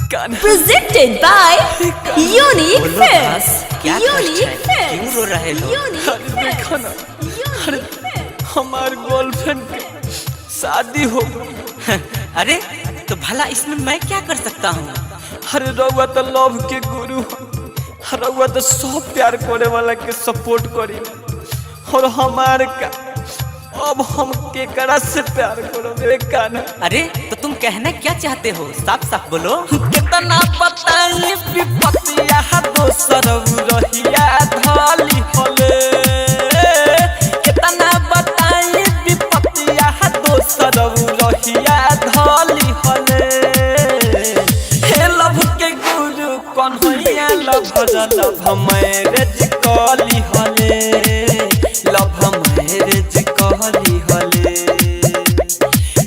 Presented by Unique Films. क्या Unique क्यों रो रहे Films. हो? Unique देखो ना, Unique Films. हमार गर्लफ्रेंड के शादी हो गई। अरे तो भला इसमें मैं क्या कर सकता हूँ? अरे रउआ तो लव के गुरु हो। रउआ तो सब प्यार करे वाला के सपोर्ट करी और हमार का अब हम केकरा से प्यार करो मेरे काना। अरे तो तुम कहना क्या चाहते हो? साफ साफ बोलो। कितना बताई विपत्तिया दोसर रहिया धाली होले। कितना बताई विपत्तिया दोसर रहिया धाली होले। हे लव के गुरु कन्हैया लव लव मैरेज कली होले। लव मैरेज कली होले।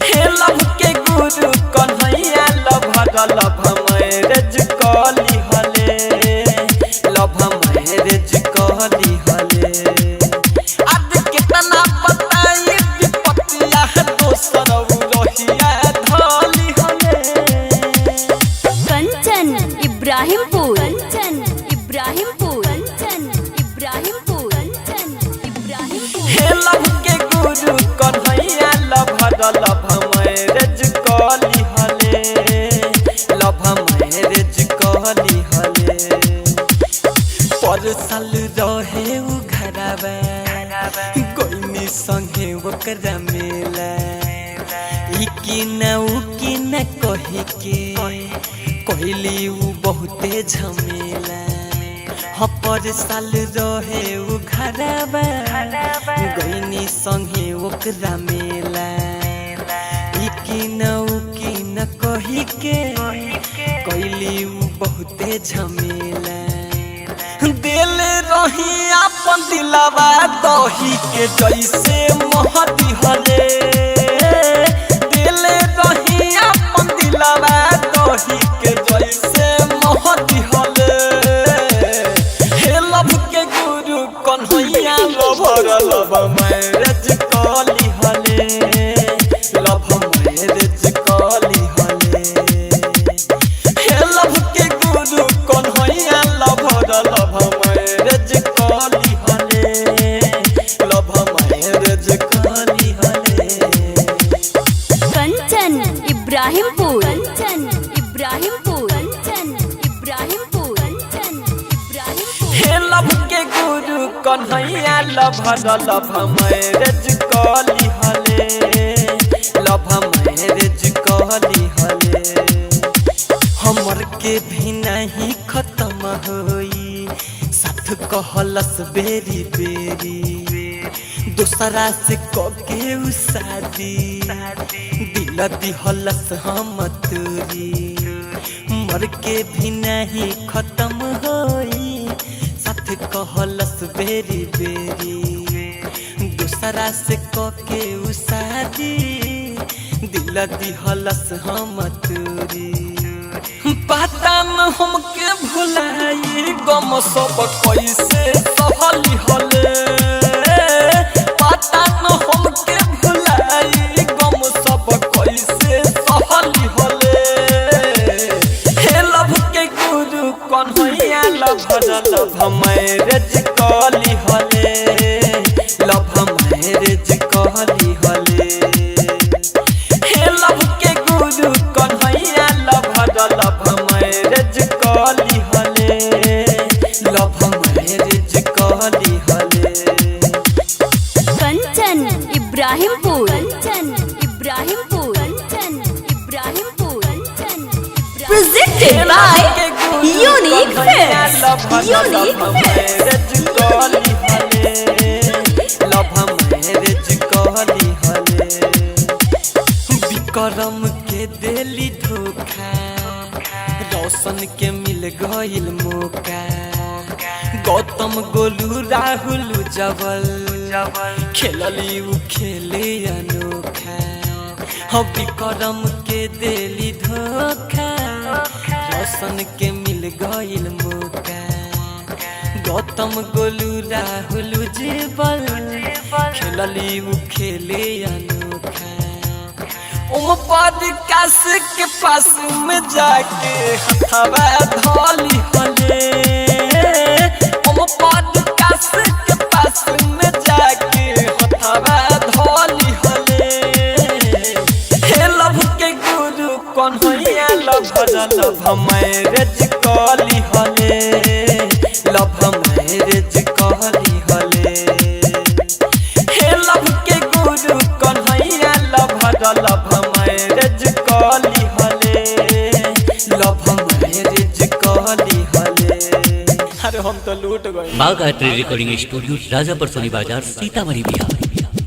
हे लव के गुरु कन्हैया लव मैरेज कली होले। लव मैरेज कली होले। आज कितना बताई विपत्तिया दोसर रहिया धाली होले। Kanchan Ibrahimpur. Kanchan Ibrahimpur. Kanchan Ibrahimpur. Kanchan Ibrahimpur. हे लव के गुरु कन्हैया लव मैरेज कली होले। लव मैरेज कली होले। पर साल रहे उ घरवा कोई संगे ओकरा मेला। ई की न उ की न कही के कहली उ बहुते झमेला। पर साल रहे उ घरवा गईनी संगे ओकरा मेला। ई की न कही के कहली उ बहुते झमेला। दिल रही अपन दिलवा दही के जैसे मोहती हले। दिल रही अपन दिलवा दही के जैसे मोहती हले। हे लव के गुरु कन्हैया लव मैरेज कली हले। लव मैरेज कली हले। हे लव के गुरु कन्हैया लव मैरेज कली हले। लव मैरेज कली हले। Kanchan Ibrahimpur. Kanchan Ibrahimpur. Kanchan Ibrahimpur. Kanchan Ibrahimpur. हे लव के गुरु कन्हैया लव मैरेज कली हले। लव मैरेज कली हले। हमर के भी नहीं खत्म होई साथ कहलस बेरी बेरी। दूसरा से कके उ शादी दिल दिहलस हम तोरी। मर के भी नहीं खत्म होई साथ कहलस बेरी बेरी। दूसरा से कके उ शादी दिल दिहलस हम तोरी। पता न हमके भुलाई गम सब कैसे सहली हले। पता न हमके भुलाई गम सब कैसे सहली हले। हे लव के गुरु कन्हैया लव मैरेज कली हले। लव मैरेज कली हले। हे लव के गुरु कन्हैया लव मैरेज कली हले। लव मैरेज कली हले। Kanchan Ibrahimpur. Kanchan Ibrahimpur. Kanchan Ibrahimpur. Kanchan Ibrahimpur. Presented by Unique Films. Unique marriage कली हले। लव मैरेज कली हले। विक्रम के देली धोखा रोशन के मिल गईल मौका। गौतम गोलू राहुल जबल खेलली उ खेले अनोखा। हाँ विक्रम के देली धोखा रोशन के मिल गईल मौका। गौतम गोलू राहुल जबल खेलली उ खेले अनोखा। काश के पास में जाके हथवा धोली हले काश के पास में जाके हथवा धोली हले हे लव के गुरु कन्हैया लव मैरिज कली हले लव मैरिज कली हले हे लव के गुरु कन्हैया लव मैरिज कली हले लव मैरिज कली हले। अरे हम तो लूट गए। बागायत्री रिकॉर्डिंग स्टूडियो राजापुर सोनी बाजार सीतामढ़ी बिहार।